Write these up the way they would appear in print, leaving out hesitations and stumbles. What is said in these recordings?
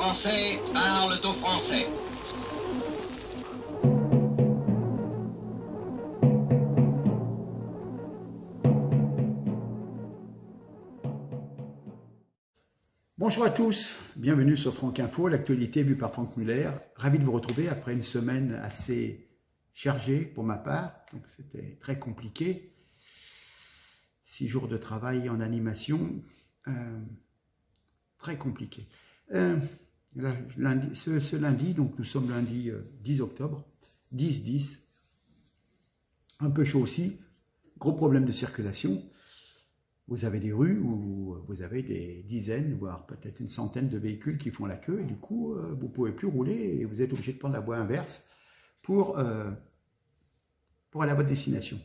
Français parlent aux Français. Bonjour à tous, bienvenue sur Franck Info, l'actualité vue par Franck Muller. Ravi de vous retrouver après une semaine assez chargée pour ma part, donc c'était très compliqué. 6 jours de travail en animation, très compliqué. Ce lundi, donc nous sommes lundi 10 octobre, 10-10, un peu chaud aussi, gros problème de circulation. Vous avez des rues où vous avez des dizaines, voire peut-être une centaine de véhicules qui font la queue et du coup, vous ne pouvez plus rouler et vous êtes obligé de prendre la voie inverse pour aller à votre destination.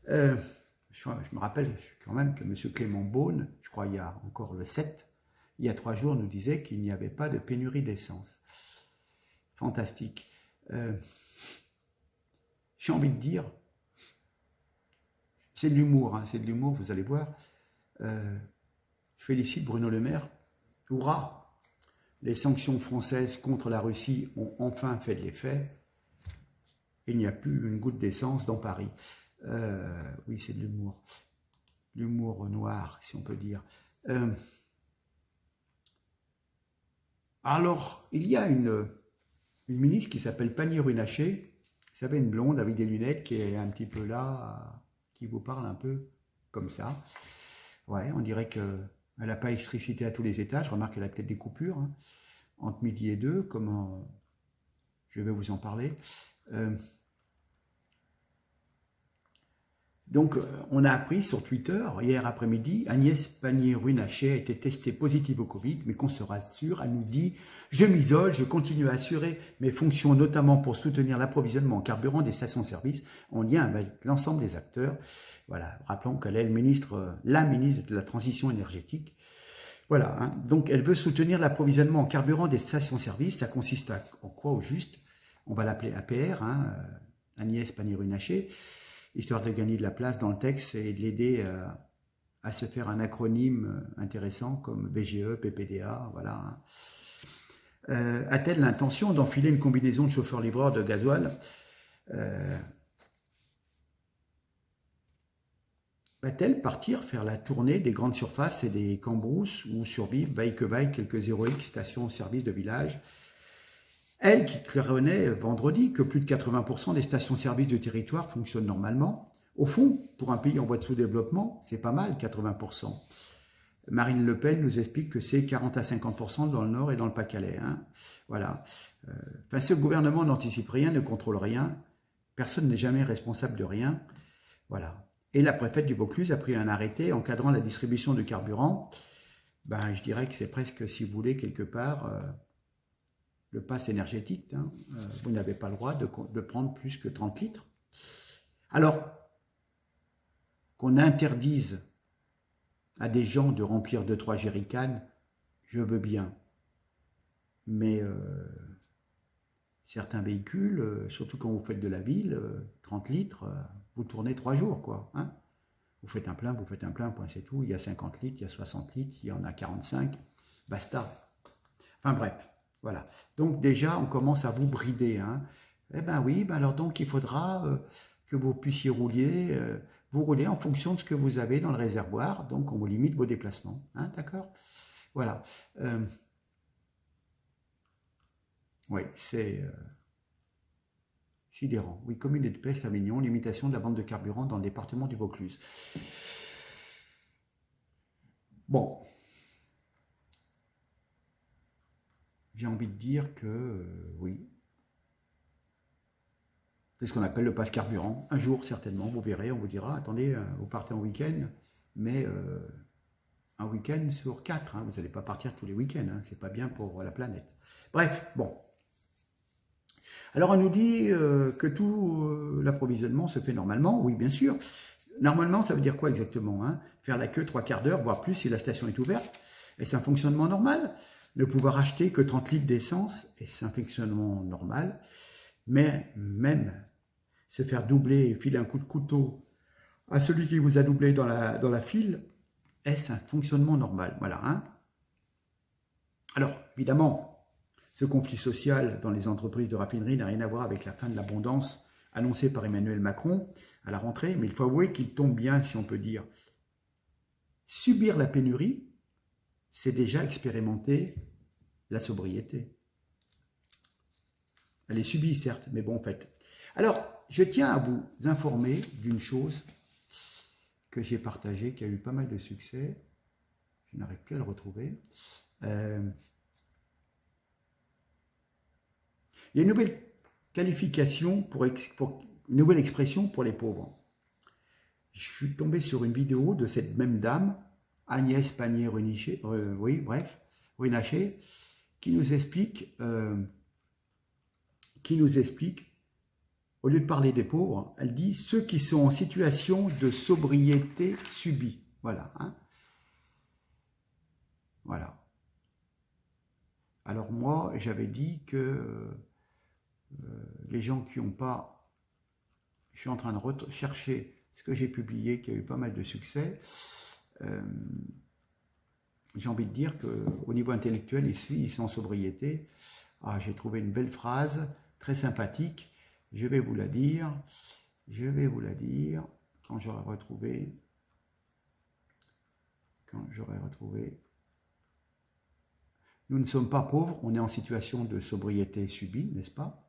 Je me rappelle quand même que M. Clément Beaune, je crois il y a encore le 7, il y a 3 jours, nous disait qu'il n'y avait pas de pénurie d'essence. Fantastique. J'ai envie de dire, c'est de l'humour, hein, c'est de l'humour, vous allez voir. Je félicite Bruno Le Maire. Hurrah! Les sanctions françaises contre la Russie ont enfin fait de l'effet. Il n'y a plus une goutte d'essence dans Paris. Oui, c'est de l'humour. L'humour noir, si on peut dire. Alors, il y a une ministre qui s'appelle Pannier-Runacher. Vous savez, une blonde avec des lunettes qui est un petit peu là, qui vous parle un peu comme ça. Ouais, on dirait qu'elle n'a pas électricité à tous les étages. Remarque qu'elle a peut-être des coupures hein, entre midi et 2, comme je vais vous en parler. Donc, on a appris sur Twitter, hier après-midi, Agnès Pannier-Runacher a été testée positive au Covid, mais qu'on se rassure, elle nous dit « Je m'isole, je continue à assurer mes fonctions, notamment pour soutenir l'approvisionnement en carburant des stations-service en lien avec l'ensemble des acteurs. » Voilà, rappelons qu'elle est la ministre de la Transition énergétique. Voilà, hein. Donc elle veut soutenir l'approvisionnement en carburant des stations-service. Ça consiste en quoi au juste? On va l'appeler APR, hein, Agnès Pannier-Runacher, histoire de gagner de la place dans le texte et de l'aider à se faire un acronyme intéressant comme BGE, PPDA, voilà. A-t-elle l'intention d'enfiler une combinaison de chauffeur-livreur de gasoil? Va-t-elle partir faire la tournée des grandes surfaces et des cambrousses où survivent vaille que vaille quelques héroïques stations-service de village? Elle qui claironnait vendredi que plus de 80% des stations-service du territoire fonctionnent normalement. Au fond, pour un pays en voie de sous-développement, c'est pas mal, 80%. Marine Le Pen nous explique que c'est 40 à 50% dans le Nord et dans le Pas-de-Calais. Hein. Voilà. Ce gouvernement n'anticipe rien, ne contrôle rien. Personne n'est jamais responsable de rien. Voilà. Et la préfète du Vaucluse a pris un arrêté encadrant la distribution de carburant. Ben, je dirais que c'est presque, si vous voulez, quelque part... le pass énergétique, hein, vous n'avez pas le droit de prendre plus que 30 litres. Alors, qu'on interdise à des gens de remplir 2-3 jerrycans, je veux bien. Mais certains véhicules, surtout quand vous faites de la ville, 30 litres, vous tournez 3 jours, quoi. Hein. Vous faites un plein, point c'est tout. Il y a 50 litres, il y a 60 litres, il y en a 45, basta. Enfin bref. Voilà, donc déjà on commence à vous brider. Hein. Eh bien oui, ben alors donc il faudra que vous puissiez vous rouler en fonction de ce que vous avez dans le réservoir, donc on vous limite vos déplacements, hein, d'accord? Voilà. Oui, c'est sidérant. Oui, commune de Pest à Avignon, limitation de la vente de carburant dans le département du Vaucluse. Bon. J'ai envie de dire que oui, c'est ce qu'on appelle le passe carburant. Un jour, certainement, vous verrez, on vous dira, attendez, vous partez en week-end, mais un week-end sur 4, hein, vous n'allez pas partir tous les week-ends, hein, c'est pas bien pour la planète. Bref, bon. Alors, on nous dit que tout l'approvisionnement se fait normalement. Oui, bien sûr. Normalement, ça veut dire quoi exactement hein? Faire la queue 3/4 d'heure, voire plus si la station est ouverte. Et c'est un fonctionnement normal. Ne pouvoir acheter que 30 litres d'essence, et c'est un fonctionnement normal, mais même se faire doubler et filer un coup de couteau à celui qui vous a doublé dans la file, est-ce un fonctionnement normal? Voilà. Hein. Alors, évidemment, Ce conflit social dans les entreprises de raffinerie n'a rien à voir avec la fin de l'abondance annoncée par Emmanuel Macron à la rentrée, mais il faut avouer qu'il tombe bien, si on peut dire. Subir la pénurie, c'est déjà expérimenter la sobriété. Elle est subie, certes, mais bon, en fait. Alors, je tiens à vous informer d'une chose que j'ai partagée, qui a eu pas mal de succès. Je n'arrive plus à le retrouver. Il y a une nouvelle qualification, une nouvelle expression pour les pauvres. Je suis tombé sur une vidéo de cette même dame, Agnès Pannier-Runacher, qui nous explique, au lieu de parler des pauvres, elle dit ceux qui sont en situation de sobriété subie. Voilà. Hein. Voilà. Alors moi, j'avais dit que les gens qui n'ont pas... Je suis en train de chercher ce que j'ai publié, qui a eu pas mal de succès. J'ai envie de dire qu'au niveau intellectuel, ici, ils sont en sobriété. Ah, j'ai trouvé une belle phrase, très sympathique. Je vais vous la dire. Quand j'aurai retrouvé. Nous ne sommes pas pauvres, on est en situation de sobriété subie, n'est-ce pas?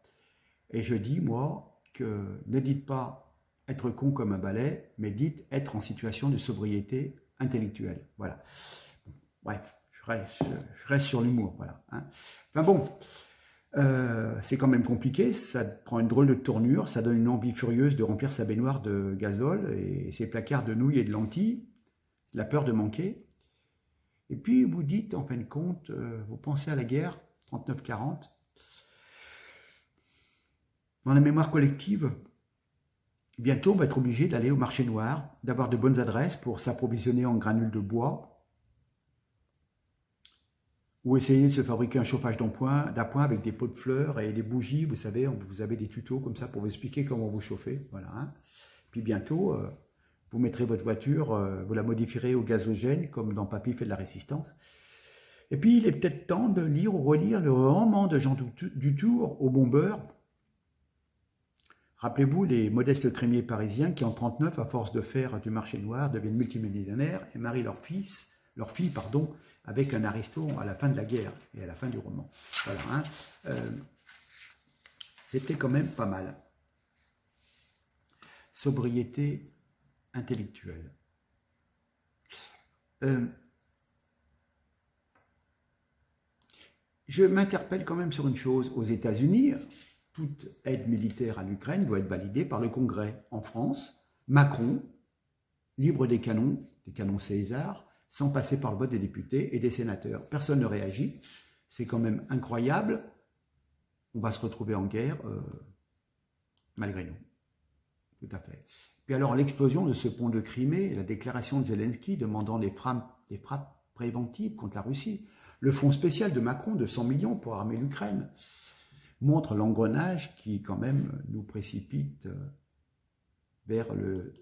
Et je dis, moi, que ne dites pas être con comme un balai, mais dites être en situation de sobriété intellectuelle. Voilà. Bref, je reste sur l'humour. Voilà. Hein. Enfin bon, c'est quand même compliqué, ça prend une drôle de tournure, ça donne une envie furieuse de remplir sa baignoire de gazole et ses placards de nouilles et de lentilles, la peur de manquer. Et puis vous dites, en fin de compte, vous pensez à la guerre, 39-40. Dans la mémoire collective, bientôt on va être obligé d'aller au marché noir, d'avoir de bonnes adresses pour s'approvisionner en granules de bois, ou essayer de se fabriquer un chauffage d'appoint avec des pots de fleurs et des bougies. Vous savez, vous avez des tutos comme ça pour vous expliquer comment vous chauffer. Voilà. Hein. Puis bientôt, vous mettrez votre voiture, vous la modifierez au gazogène, comme dans Papy fait de la résistance. Et puis, il est peut-être temps de lire ou relire le roman de Jean Dutour au bombeur. Rappelez-vous les modestes crémiers parisiens qui, en 1939, à force de faire du marché noir, deviennent multimillionnaires et marient leur fille, avec un aristo à la fin de la guerre et à la fin du roman. Voilà. Hein. C'était quand même pas mal. Sobriété intellectuelle. Je m'interpelle quand même sur une chose. Aux États-Unis, toute aide militaire à l'Ukraine doit être validée par le Congrès. En France, Macron, libre des canons César, sans passer par le vote des députés et des sénateurs. Personne ne réagit. C'est quand même incroyable. On va se retrouver en guerre malgré nous. Tout à fait. Puis alors, l'explosion de ce pont de Crimée, la déclaration de Zelensky demandant des frappes préventives contre la Russie, le fonds spécial de Macron de 100 millions pour armer l'Ukraine, montre l'engrenage qui, quand même, nous précipite vers le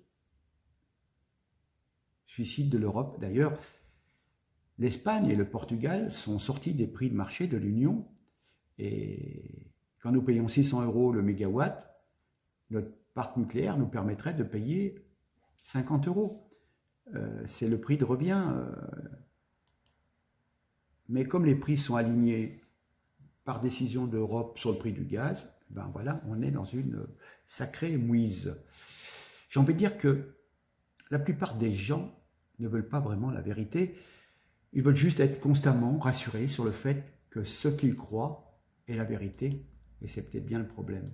suicide de l'Europe. D'ailleurs, l'Espagne et le Portugal sont sortis des prix de marché de l'Union et quand nous payons 600 € le mégawatt, notre parc nucléaire nous permettrait de payer 50 €. C'est le prix de revient. Mais comme les prix sont alignés par décision de l'Europe sur le prix du gaz, ben voilà, on est dans une sacrée mouise. J'ai envie de dire que la plupart des gens ne veulent pas vraiment la vérité. Ils veulent juste être constamment rassurés sur le fait que ce qu'ils croient est la vérité. Et c'est peut-être bien le problème.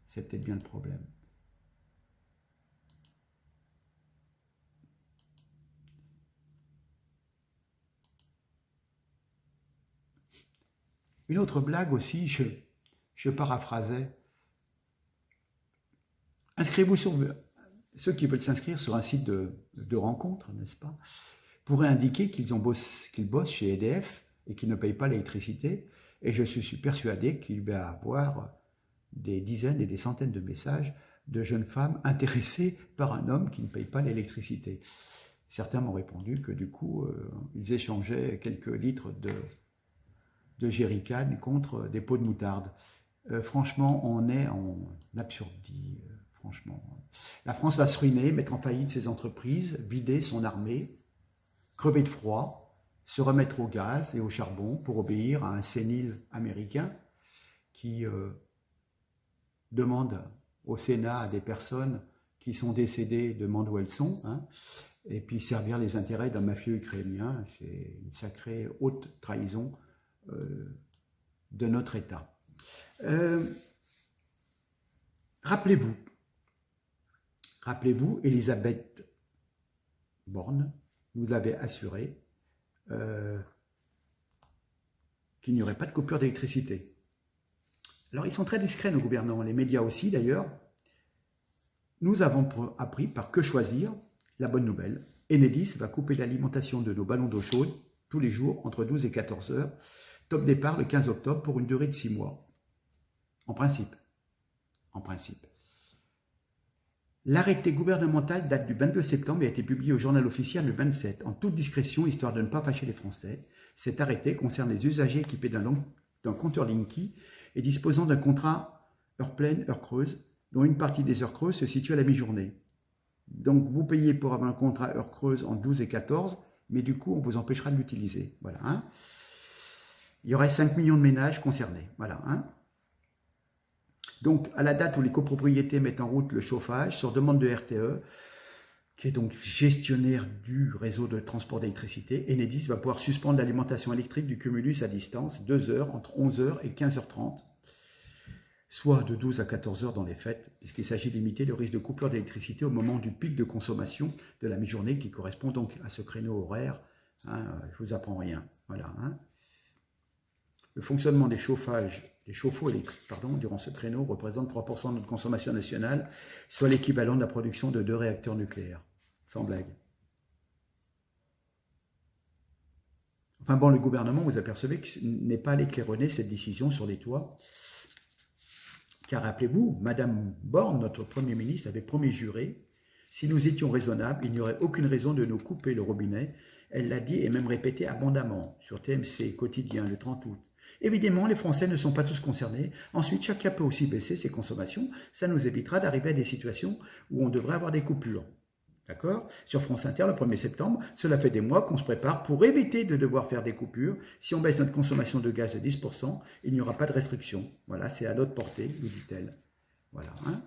C'est peut-être bien le problème. Une autre blague aussi, je paraphrasais. Inscrivez-vous sur... Ceux qui veulent s'inscrire sur un site de rencontre, n'est-ce pas, pourraient indiquer qu'ils bossent chez EDF et qu'ils ne payent pas l'électricité. Et je suis persuadé qu'il va y avoir des dizaines et des centaines de messages de jeunes femmes intéressées par un homme qui ne paye pas l'électricité. Certains m'ont répondu que du coup, ils échangeaient quelques litres de jerrycan contre des pots de moutarde. Franchement, on est en absurdie. Franchement, la France va se ruiner, mettre en faillite ses entreprises, vider son armée, crever de froid, se remettre au gaz et au charbon pour obéir à un sénile américain qui demande au Sénat à des personnes qui sont décédées, demande où elles sont, hein, et puis servir les intérêts d'un mafieux ukrainien. C'est une sacrée haute trahison de notre État. Rappelez-vous, Elisabeth Borne nous l'avait assuré qu'il n'y aurait pas de coupure d'électricité. Alors, ils sont très discrets, nos gouvernants, les médias aussi d'ailleurs. Nous avons appris par Que Choisir la bonne nouvelle. Enedis va couper l'alimentation de nos ballons d'eau chaude tous les jours entre 12 et 14 heures. Top départ le 15 octobre pour une durée de 6 mois. En principe. En principe. L'arrêté gouvernemental date du 22 septembre et a été publié au journal officiel le 27, en toute discrétion, histoire de ne pas fâcher les Français. Cet arrêté concerne les usagers équipés d'un compteur Linky et disposant d'un contrat heure pleine, heure creuse, dont une partie des heures creuses se situe à la mi-journée. Donc vous payez pour avoir un contrat heure creuse en 12 et 14, mais du coup on vous empêchera de l'utiliser. Voilà. Hein. Il y aurait 5 millions de ménages concernés. Voilà. Hein. Donc, à la date où les copropriétés mettent en route le chauffage, sur demande de RTE, qui est donc gestionnaire du réseau de transport d'électricité, Enedis va pouvoir suspendre l'alimentation électrique du cumulus à distance 2 heures, entre 11h et 15h30, soit de 12 à 14 heures dans les fêtes, puisqu'il s'agit de limiter le risque de coupure d'électricité au moment du pic de consommation de la mi-journée, qui correspond donc à ce créneau horaire. Hein, je ne vous apprends rien. Voilà. Hein. Le fonctionnement des chauffe-eau électriques durant ce créneau représente 3% de notre consommation nationale, soit l'équivalent de la production de 2 réacteurs nucléaires. Sans blague. Enfin bon, le gouvernement, vous apercevez que n'est pas allé claironner cette décision sur les toits. Car rappelez-vous, Madame Borne, notre Premier ministre, avait promis juré, si nous étions raisonnables, il n'y aurait aucune raison de nous couper le robinet. Elle l'a dit et même répété abondamment sur TMC quotidien le 30 août. Évidemment, les Français ne sont pas tous concernés. Ensuite, chacun peut aussi baisser ses consommations. Ça nous évitera d'arriver à des situations où on devrait avoir des coupures. D'accord ? Sur France Inter, le 1er septembre, cela fait des mois qu'on se prépare pour éviter de devoir faire des coupures. Si on baisse notre consommation de gaz de 10%, il n'y aura pas de restriction. Voilà, c'est à notre portée, nous dit-elle. Voilà. Hein ?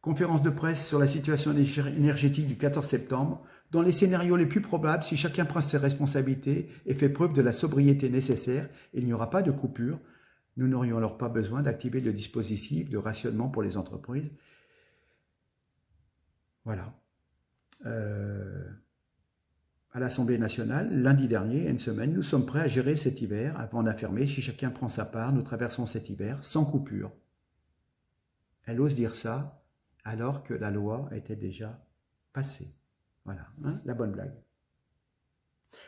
Conférence de presse sur la situation énergétique du 14 septembre. Dans les scénarios les plus probables, si chacun prend ses responsabilités et fait preuve de la sobriété nécessaire, il n'y aura pas de coupure. Nous n'aurions alors pas besoin d'activer le dispositif de rationnement pour les entreprises. Voilà. À l'Assemblée nationale, lundi dernier, il y a une semaine, nous sommes prêts à gérer cet hiver. Avant d'affirmer, si chacun prend sa part, nous traversons cet hiver sans coupure. Elle ose dire ça alors que la loi était déjà passée. Voilà, hein, la bonne blague.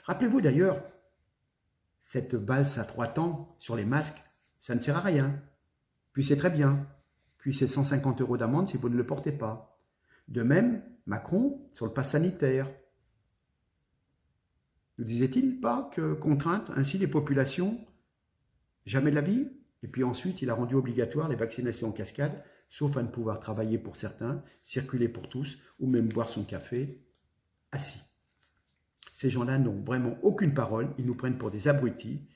Rappelez-vous d'ailleurs, cette valse à 3 temps sur les masques, ça ne sert à rien. Puis c'est très bien. Puis c'est 150 € d'amende si vous ne le portez pas. De même, Macron, sur le pass sanitaire. Ne disait-il pas que contrainte ainsi les populations, jamais de la vie? Et puis ensuite, il a rendu obligatoire les vaccinations en cascade, sauf à ne pouvoir travailler pour certains, circuler pour tous, ou même boire son café assis. Ces gens-là n'ont vraiment aucune parole, ils nous prennent pour des abrutis.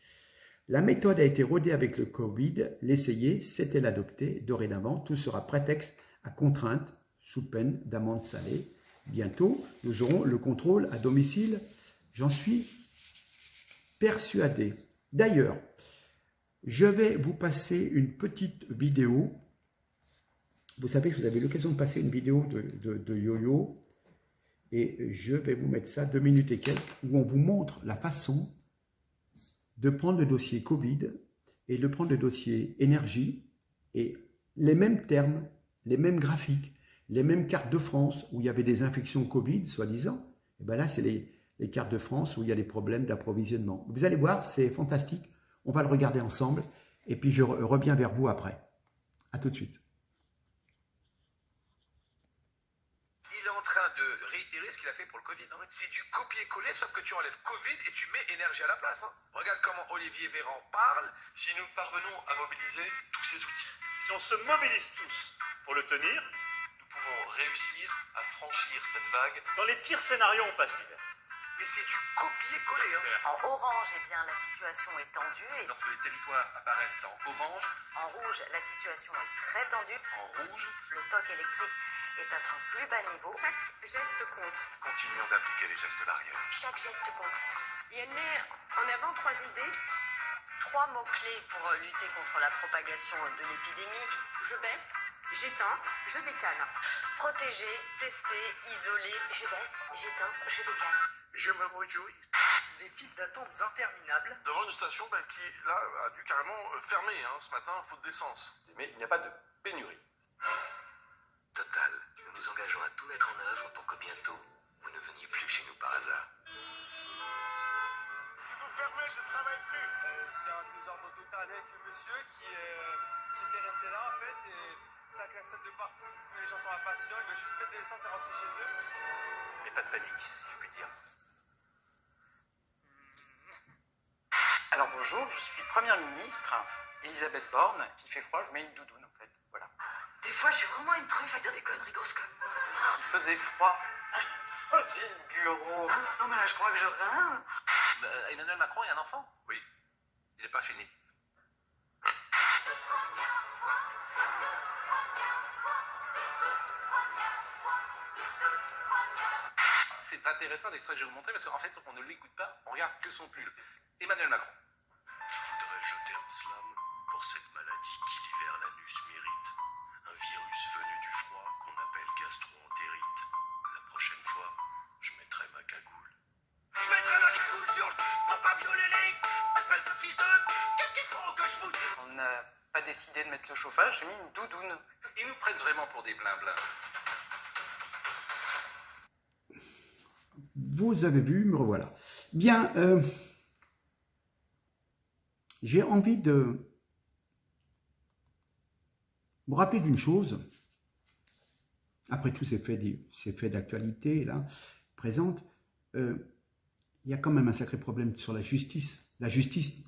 La méthode a été rodée avec le Covid, l'essayer, c'était l'adopter. Dorénavant, tout sera prétexte à contrainte, sous peine d'amende salée. Bientôt, nous aurons le contrôle à domicile, j'en suis persuadé. D'ailleurs, je vais vous passer une petite vidéo. Vous savez que vous avez l'occasion de passer une vidéo de Yo-Yo. Et je vais vous mettre ça 2 minutes et quelques, où on vous montre la façon de prendre le dossier Covid et de prendre le dossier énergie et les mêmes termes, les mêmes graphiques, les mêmes cartes de France où il y avait des infections Covid, soi-disant. Et bien là, c'est les cartes de France où il y a des problèmes d'approvisionnement. Vous allez voir, c'est fantastique. On va le regarder ensemble et puis je reviens vers vous après. À tout de suite. Il en train de réitérer ce qu'il a fait pour le Covid. Hein. C'est du copier-coller, sauf que tu enlèves Covid et tu mets énergie à la place. Hein. Regarde comment Olivier Véran parle. Si nous parvenons à mobiliser tous ces outils, si on se mobilise tous pour le tenir, nous pouvons réussir à franchir cette vague. Dans les pires scénarios, on passe l'hiver. Mais c'est du copier-coller. Hein. En orange, eh bien, la situation est tendue. Et Lorsque les territoires apparaissent en orange, en rouge, la situation est très tendue. en rouge, Le stock électrique est à son plus bas niveau. Chaque geste compte. Continuons d'appliquer les gestes barrières. Chaque geste compte. Et elle met en avant 3 idées. 3 mots-clés pour lutter contre la propagation de l'épidémie. Je baisse, j'éteins, je décale. Protéger, tester, isoler. Je baisse, j'éteins, je décale. je me réjouis. Des files d'attente interminables. Devant une station qui, là, a dû carrément fermer ce matin, faute d'essence. Mais il n'y a pas de pénurie. Total, nous nous engageons à tout mettre en œuvre pour que bientôt, vous ne veniez plus chez nous par hasard. Vous fermez, je ne travaille plus. C'est un désordre total avec le monsieur qui était resté là en fait et ça klaxonne de partout. Les gens sont impatients, ils veulent juste mettre de l'essence et rentrer chez eux. Mais pas de panique, si je puis dire. Alors bonjour, je suis Première ministre, Elisabeth Borne. Il fait froid, je mets une doudoune en fait, voilà. Des fois, j'ai vraiment une truffe à dire des conneries grosses comme. Il faisait froid. J'ai le bureau. Non, mais là, je crois que je. Emmanuel Macron est un enfant? Oui. Il n'est pas fini. C'est intéressant l'extrait que je vais vous montrer parce qu'en fait, on ne l'écoute pas, on regarde que son pull. Emmanuel Macron. Je voudrais jeter un slam pour cette maladie qui l'hiver l'anus mérite. Un virus venu du froid qu'on appelle gastro-entérite. La prochaine fois, je mettrai ma cagoule. Je mettrai ma cagoule sur le pour pas me geler les espèce de fils de... Qu'est-ce qu'il faut que je vous dise? On n'a pas décidé de mettre le chauffage, j'ai mis une doudoune. Ils nous prennent vraiment pour des blins-blins. Vous avez vu, me revoilà. Bien, j'ai envie de vous rappeler d'une chose, après tous ces faits d'actualité là, présentes, il y a quand même un sacré problème sur la justice. La justice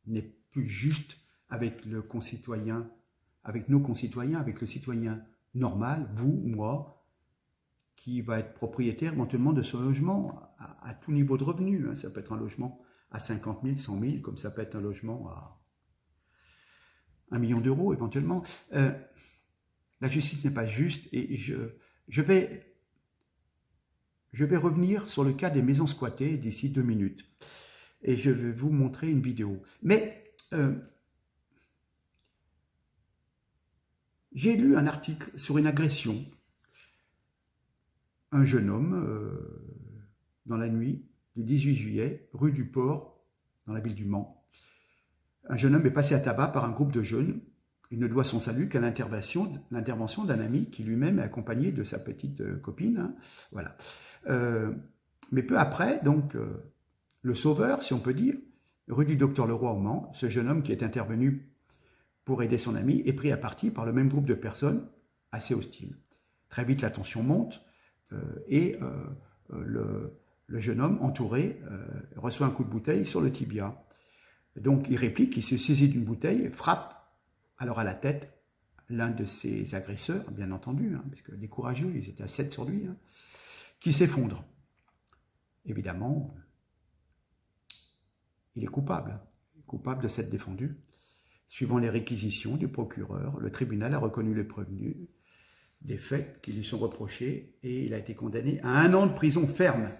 n'est plus juste avec le concitoyen, avec nos concitoyens, avec le citoyen normal, vous, moi, qui va être propriétaire éventuellement de son logement à tout niveau de revenu. Ça peut être un logement à 50 000, 100 000, comme ça peut être un logement à 1 million d'euros éventuellement. La justice n'est pas juste et je vais revenir sur le cas des maisons squattées d'ici 2 minutes. Et je vais vous montrer une vidéo. Mais j'ai lu un article sur une agression. Un jeune homme, dans la nuit du 18 juillet, rue du Port, dans la ville du Mans. Un jeune homme est passé à tabac par un groupe de jeunes. Il ne doit son salut qu'à l'intervention d'un ami qui lui-même est accompagné de sa petite copine. Hein, voilà. Mais peu après, donc, le sauveur, si on peut dire, rue du Docteur Leroy au Mans, ce jeune homme qui est intervenu pour aider son ami, est pris à partie par le même groupe de personnes assez hostiles. Très vite, la tension monte. Et le jeune homme entouré reçoit un coup de bouteille sur le tibia. Donc il réplique, il se saisit d'une bouteille, frappe alors à la tête l'un de ses agresseurs, bien entendu, hein, parce que les courageux, ils étaient à 7 sur lui, hein, qui s'effondre. Évidemment, il est coupable de s'être défendu. Suivant les réquisitions du procureur, le tribunal a reconnu le prévenu des faits qui lui sont reprochés et il a été condamné à 1 an de prison ferme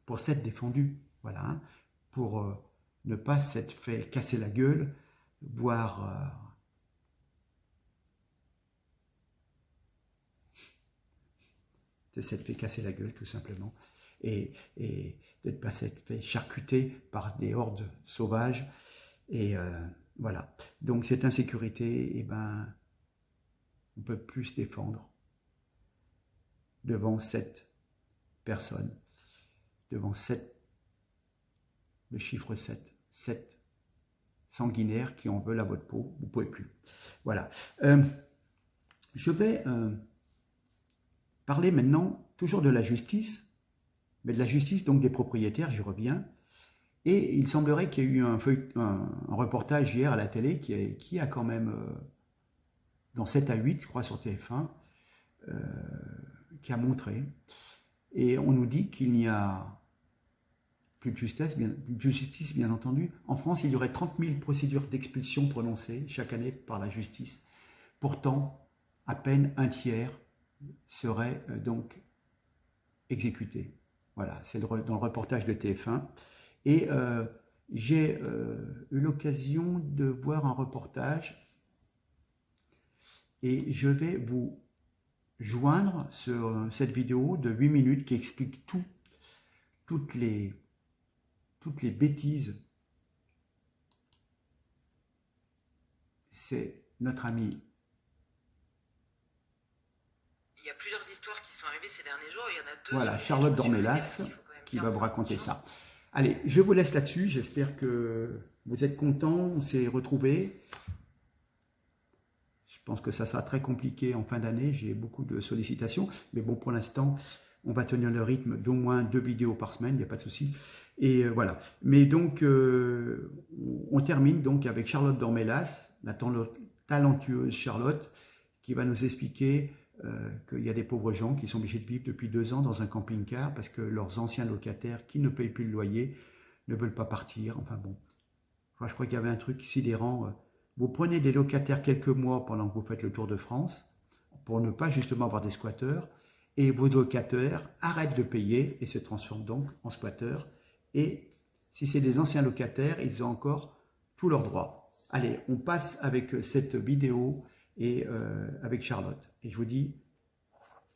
pour s'être défendu, voilà, hein, pour ne pas s'être fait casser la gueule, voire de s'être fait casser la gueule tout simplement et de ne pas s'être fait charcuter par des hordes sauvages et voilà. Donc cette insécurité, eh ben, on ne peut plus se défendre devant cette personne, devant le chiffre 7 sanguinaires qui en veulent à votre peau, vous ne pouvez plus. Voilà. Je vais parler maintenant toujours de la justice, mais de la justice donc des propriétaires, j'y reviens. Et il semblerait qu'il y ait eu un reportage hier à la télé qui a quand même, dans 7 à 8, je crois, sur TF1, qui a montré. Et on nous dit qu'il n'y a plus de justice, bien entendu. En France, il y aurait 30 000 procédures d'expulsion prononcées chaque année par la justice. Pourtant, à peine un tiers serait donc exécuté. Voilà, c'est dans le reportage de TF1. Et j'ai eu l'occasion de voir un reportage et je vais vous joindre sur cette vidéo de 8 minutes qui explique toutes les bêtises. C'est notre ami. Il y a plusieurs histoires qui sont arrivées ces derniers jours. Il y en a deux. Voilà, Charlotte Dornelas qui va vous raconter ça. Allez, je vous laisse là-dessus. J'espère que vous êtes contents. On s'est retrouvés. Je pense que ça sera très compliqué en fin d'année. J'ai beaucoup de sollicitations. Mais bon, pour l'instant, on va tenir le rythme d'au moins 2 vidéos par semaine. Il n'y a pas de souci. Et voilà. Mais donc, on termine donc avec Charlotte Dornelas, la talentueuse Charlotte, qui va nous expliquer qu'il y a des pauvres gens qui sont obligés de vivre depuis 2 ans dans un camping-car parce que leurs anciens locataires qui ne payent plus le loyer ne veulent pas partir. Enfin bon, enfin, je crois qu'il y avait un truc sidérant. Vous prenez des locataires quelques mois pendant que vous faites le tour de France pour ne pas justement avoir des squatteurs et vos locataires arrêtent de payer et se transforment donc en squatteurs. Et si c'est des anciens locataires, ils ont encore tous leurs droits. Allez, on passe avec cette vidéo et avec Charlotte. Et je vous dis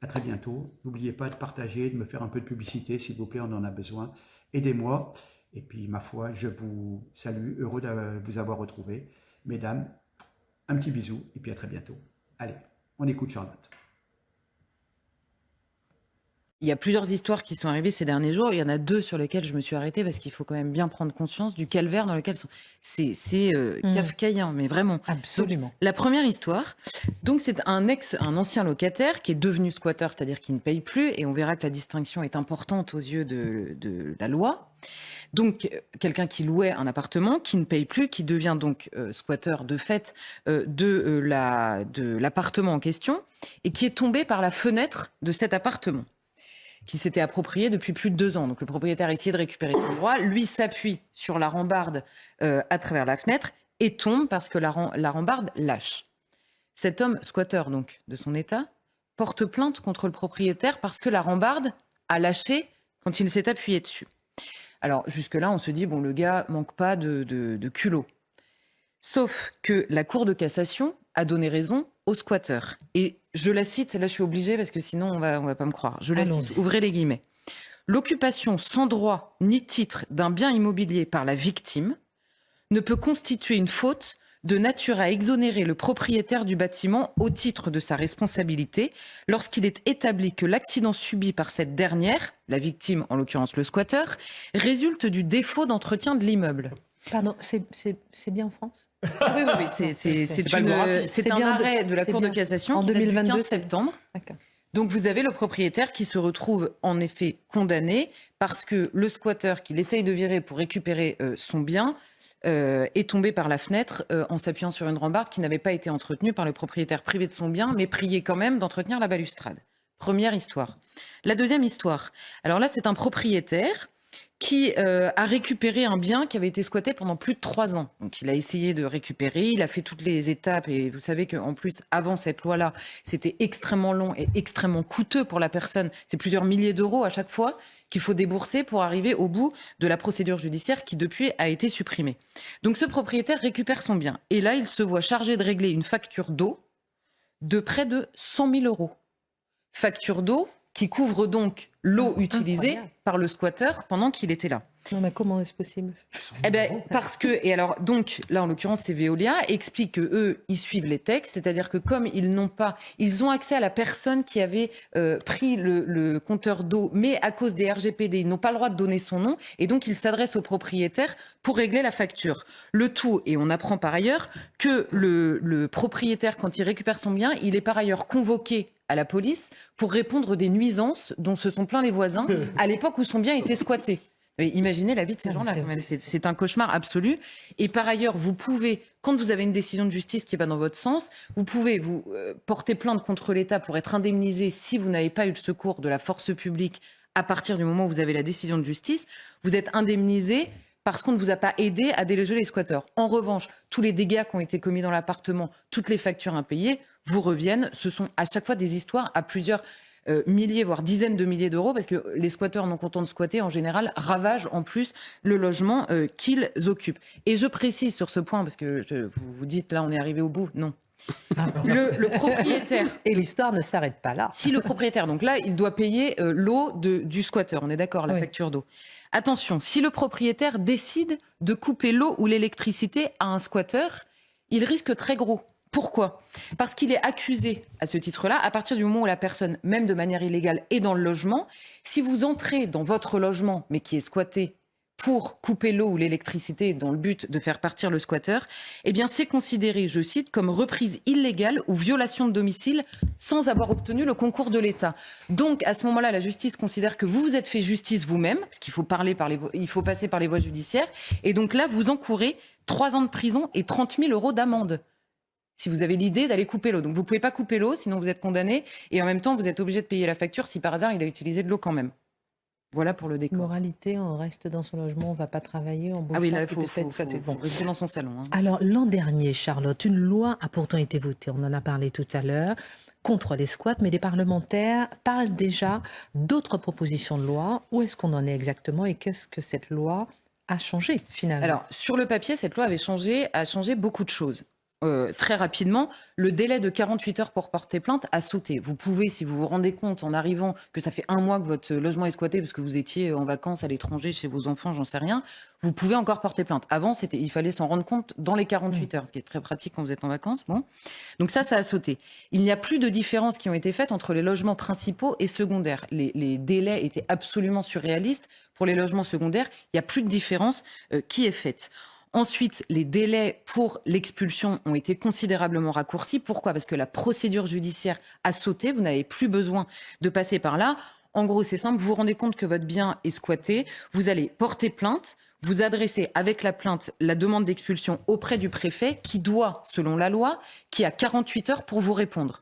à très bientôt. N'oubliez pas de partager, de me faire un peu de publicité, s'il vous plaît, on en a besoin. Aidez-moi. Et puis, ma foi, je vous salue, heureux de vous avoir retrouvé. Mesdames, un petit bisou et puis à très bientôt. Allez, on écoute Charlotte. Il y a plusieurs histoires qui sont arrivées ces derniers jours. Il y en a 2 sur lesquelles je me suis arrêtée parce qu'il faut quand même bien prendre conscience du calvaire dans lequel c'est kafkaïen, mais vraiment. Absolument. Donc, la première histoire, donc c'est un ancien locataire qui est devenu squatteur, c'est-à-dire qui ne paye plus, et on verra que la distinction est importante aux yeux de la loi. Donc, quelqu'un qui louait un appartement, qui ne paye plus, qui devient donc squatteur de fait de l'appartement en question, et qui est tombé par la fenêtre de cet appartement, qui s'était approprié depuis plus de 2 ans. Donc le propriétaire a essayé de récupérer son droit, lui s'appuie sur la rambarde à travers la fenêtre et tombe parce que la rambarde lâche. Cet homme, squatteur donc de son état, porte plainte contre le propriétaire parce que la rambarde a lâché quand il s'est appuyé dessus. Alors jusque-là, on se dit, bon, le gars manque pas de culot. Sauf que la Cour de cassation a donné raison aux squatteurs. Et je la cite, là je suis obligée parce que sinon on va pas me croire. Je la cite, ouvrez les guillemets. L'occupation sans droit ni titre d'un bien immobilier par la victime ne peut constituer une faute de nature à exonérer le propriétaire du bâtiment au titre de sa responsabilité lorsqu'il est établi que l'accident subi par cette dernière, la victime en l'occurrence le squatteur, résulte du défaut d'entretien de l'immeuble. Pardon, c'est bien en France ? Oui, c'est un arrêt de la Cour de cassation qui date du 15 septembre. Donc vous avez le propriétaire qui se retrouve en effet condamné parce que le squatteur qu'il essaye de virer pour récupérer son bien est tombé par la fenêtre en s'appuyant sur une rambarde qui n'avait pas été entretenue par le propriétaire privé de son bien, mais prié quand même d'entretenir la balustrade. Première histoire. La deuxième histoire. Alors là, c'est un propriétaire qui a récupéré un bien qui avait été squatté pendant plus de 3 ans. Donc il a essayé de récupérer, il a fait toutes les étapes et vous savez qu'en plus, avant cette loi-là, c'était extrêmement long et extrêmement coûteux pour la personne. C'est plusieurs milliers d'euros à chaque fois qu'il faut débourser pour arriver au bout de la procédure judiciaire qui depuis a été supprimée. Donc ce propriétaire récupère son bien et là, il se voit chargé de régler une facture d'eau de près de 100 000 euros. Facture d'eau qui couvre donc l'eau utilisée par le squatteur pendant qu'il était là. Non, mais comment est-ce possible ? Eh ben, parce que, et alors, donc, là, en l'occurrence, c'est Veolia, explique que eux, ils suivent les textes, c'est-à-dire que comme ils ont accès à la personne qui avait pris le compteur d'eau, mais à cause des RGPD, ils n'ont pas le droit de donner son nom, et donc ils s'adressent au propriétaire pour régler la facture. Le tout, et on apprend par ailleurs que le propriétaire, quand il récupère son bien, il est par ailleurs convoqué à la police pour répondre des nuisances dont se sont plaints les voisins à l'époque où son bien était squatté. Mais imaginez la vie de ces gens-là, quand même. C'est un cauchemar absolu. Et par ailleurs, vous pouvez, quand vous avez une décision de justice qui va dans votre sens, vous pouvez vous porter plainte contre l'État pour être indemnisé si vous n'avez pas eu le secours de la force publique à partir du moment où vous avez la décision de justice. Vous êtes indemnisé parce qu'on ne vous a pas aidé à déloger les squatteurs. En revanche, tous les dégâts qui ont été commis dans l'appartement, toutes les factures impayées, vous reviennent. Ce sont à chaque fois des histoires à plusieurs milliers, voire dizaines de milliers d'euros, parce que les squatteurs non contents de squatter, en général, ravagent en plus le logement qu'ils occupent. Et je précise sur ce point, parce que vous vous dites, là, on est arrivé au bout. Non. Le propriétaire... Et l'histoire ne s'arrête pas là. Si le propriétaire, donc là, il doit payer l'eau du squatteur, on est d'accord, la facture d'eau. Attention, si le propriétaire décide de couper l'eau ou l'électricité à un squatteur, il risque très gros. Pourquoi ? Parce qu'il est accusé, à ce titre-là, à partir du moment où la personne, même de manière illégale, est dans le logement. Si vous entrez dans votre logement, mais qui est squatté, pour couper l'eau ou l'électricité dans le but de faire partir le squatteur, eh bien c'est considéré, je cite, comme reprise illégale ou violation de domicile sans avoir obtenu le concours de l'État. Donc à ce moment-là, la justice considère que vous vous êtes fait justice vous-même, parce qu'il faut passer par les voies judiciaires, et donc là vous encourez 3 ans de prison et 30 000 € d'amende. Si vous avez l'idée d'aller couper l'eau. Donc vous ne pouvez pas couper l'eau, sinon vous êtes condamné, et en même temps vous êtes obligé de payer la facture si par hasard il a utilisé de l'eau quand même. Voilà pour le décor. Moralité, on reste dans son logement, on ne va pas travailler, on bouge pas. Ah oui, là, il faut rester dans son salon. Hein. Alors, l'an dernier, Charlotte, une loi a pourtant été votée, on en a parlé tout à l'heure, contre les squats, mais les parlementaires parlent déjà d'autres propositions de loi. Où est-ce qu'on en est exactement et qu'est-ce que cette loi a changé finalement ? Alors, sur le papier, cette loi a changé beaucoup de choses. Très rapidement, le délai de 48 heures pour porter plainte a sauté. Vous pouvez, si vous vous rendez compte en arrivant que ça fait 1 mois que votre logement est squatté parce que vous étiez en vacances à l'étranger chez vos enfants, j'en sais rien, vous pouvez encore porter plainte. Avant, il fallait s'en rendre compte dans les 48 heures, ce qui est très pratique quand vous êtes en vacances. Bon. Donc ça a sauté. Il n'y a plus de différences qui ont été faites entre les logements principaux et secondaires. Les délais étaient absolument surréalistes. Pour les logements secondaires, il n'y a plus de différence qui est faite. Ensuite, les délais pour l'expulsion ont été considérablement raccourcis. Pourquoi ? Parce que la procédure judiciaire a sauté. Vous n'avez plus besoin de passer par là. En gros, c'est simple. Vous vous rendez compte que votre bien est squatté. Vous allez porter plainte. Vous adressez avec la plainte la demande d'expulsion auprès du préfet qui doit, selon la loi, qui a 48 heures pour vous répondre.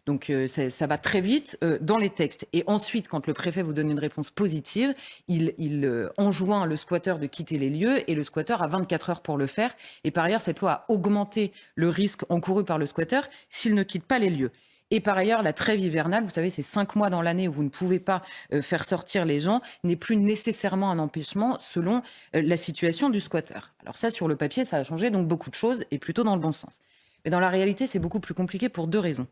Donc ça va très vite dans les textes. Et ensuite, quand le préfet vous donne une réponse positive, il enjoint le squatteur de quitter les lieux et le squatteur a 24 heures pour le faire. Et par ailleurs, cette loi a augmenté le risque encouru par le squatteur s'il ne quitte pas les lieux. Et par ailleurs, la trêve hivernale, vous savez, c'est 5 mois dans l'année où vous ne pouvez pas faire sortir les gens, n'est plus nécessairement un empêchement selon la situation du squatteur. Alors ça, sur le papier, ça a changé donc beaucoup de choses et plutôt dans le bon sens. Mais dans la réalité, c'est beaucoup plus compliqué pour 2 raisons.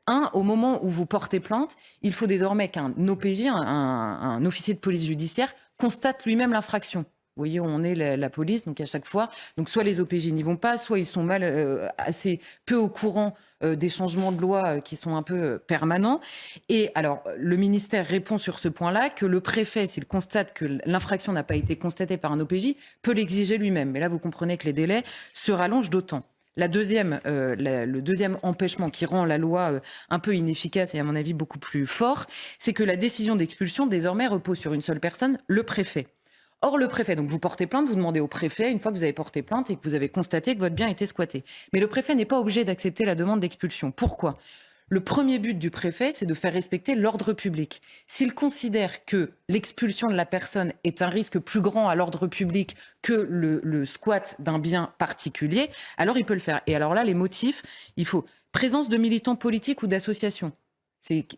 1, au moment où vous portez plainte, il faut désormais qu'un OPJ, un officier de police judiciaire, constate lui-même l'infraction. Vous voyez où on est la police, donc à chaque fois, donc soit les OPJ n'y vont pas, soit ils sont assez peu au courant des changements de loi qui sont un peu permanents. Et alors, le ministère répond sur ce point-là que le préfet, s'il constate que l'infraction n'a pas été constatée par un OPJ, peut l'exiger lui-même. Mais là, vous comprenez que les délais se rallongent d'autant. Le deuxième empêchement qui rend la loi un peu inefficace et à mon avis beaucoup plus fort, c'est que la décision d'expulsion désormais repose sur une seule personne, le préfet. Or, le préfet, donc vous portez plainte, vous demandez au préfet, une fois que vous avez porté plainte et que vous avez constaté que votre bien était squatté. Mais le préfet n'est pas obligé d'accepter la demande d'expulsion. Pourquoi ? Le premier but du préfet, c'est de faire respecter l'ordre public. S'il considère que l'expulsion de la personne est un risque plus grand à l'ordre public que le squat d'un bien particulier, alors il peut le faire. Et alors là, les motifs, il faut présence de militants politiques ou d'associations.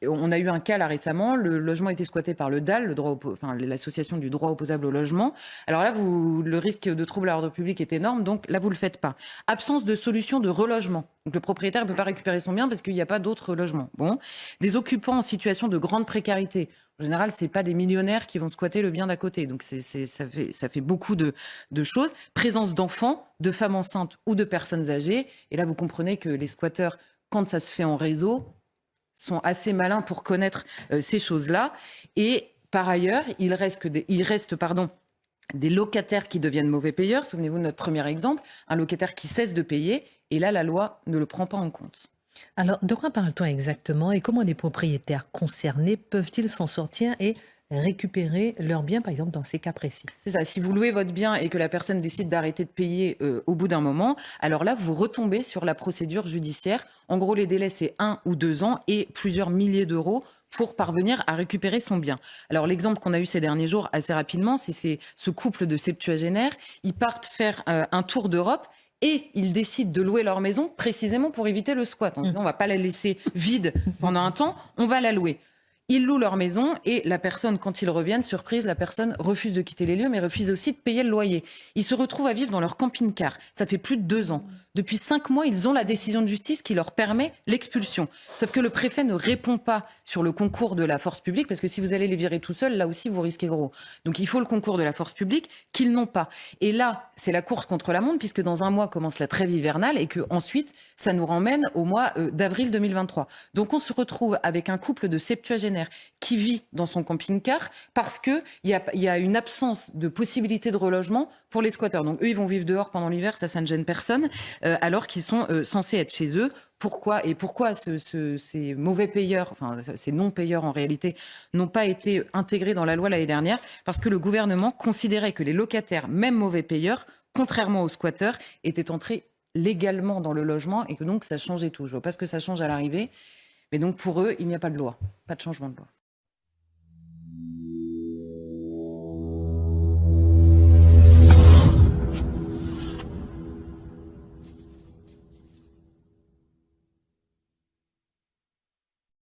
On a eu un cas là récemment, le logement a été squatté par le DAL, l'association du droit opposable au logement. Alors là, le risque de trouble à l'ordre public est énorme, donc là, vous ne le faites pas. Absence de solution de relogement. Donc le propriétaire ne peut pas récupérer son bien parce qu'il n'y a pas d'autres logements. Bon. Des occupants en situation de grande précarité. En général, ce n'est pas des millionnaires qui vont squatter le bien d'à côté. Donc ça fait beaucoup de choses. Présence d'enfants, de femmes enceintes ou de personnes âgées. Et là, vous comprenez que les squatteurs, quand ça se fait en réseau, sont assez malins pour connaître ces choses-là. Et par ailleurs, il reste des locataires qui deviennent mauvais payeurs. Souvenez-vous de notre premier exemple, un locataire qui cesse de payer, et là, la loi ne le prend pas en compte. Alors, de quoi parle-t-on exactement et comment les propriétaires concernés peuvent-ils s'en sortir et récupérer leurs biens, par exemple, dans ces cas précis? C'est ça, si vous louez votre bien et que la personne décide d'arrêter de payer au bout d'un moment, alors là, vous retombez sur la procédure judiciaire. En gros, les délais, c'est 1 ou 2 ans et plusieurs milliers d'euros pour parvenir à récupérer son bien. Alors l'exemple qu'on a eu ces derniers jours assez rapidement, c'est ce couple de septuagénaires. Ils partent faire un tour d'Europe et ils décident de louer leur maison précisément pour éviter le squat. En disant, on ne va pas la laisser vide pendant un temps, on va la louer. Ils louent leur maison et la personne, quand ils reviennent, surprise, la personne refuse de quitter les lieux, mais refuse aussi de payer le loyer. Ils se retrouvent à vivre dans leur camping-car. Ça fait plus de 2 ans. Depuis 5 mois, ils ont la décision de justice qui leur permet l'expulsion. Sauf que le préfet ne répond pas sur le concours de la force publique, parce que si vous allez les virer tout seul, là aussi, vous risquez gros. Donc il faut le concours de la force publique qu'ils n'ont pas. Et là, c'est la course contre la montre, puisque dans un mois commence la trêve hivernale et que ensuite, ça nous ramène au mois d'avril 2023. Donc on se retrouve avec un couple de septuagénaires qui vit dans son camping-car parce qu'il y a une absence de possibilité de relogement pour les squatteurs. Donc eux, ils vont vivre dehors pendant l'hiver, ça ne gêne personne, alors qu'ils sont censés être chez eux. Pourquoi ces mauvais payeurs, enfin ces non-payeurs en réalité, n'ont pas été intégrés dans la loi l'année dernière? Parce que le gouvernement considérait que les locataires, même mauvais payeurs, contrairement aux squatteurs, étaient entrés légalement dans le logement et que donc ça changeait tout. Je ne vois pas ce que ça change à l'arrivée. Mais donc pour eux, il n'y a pas de loi, pas de changement de loi.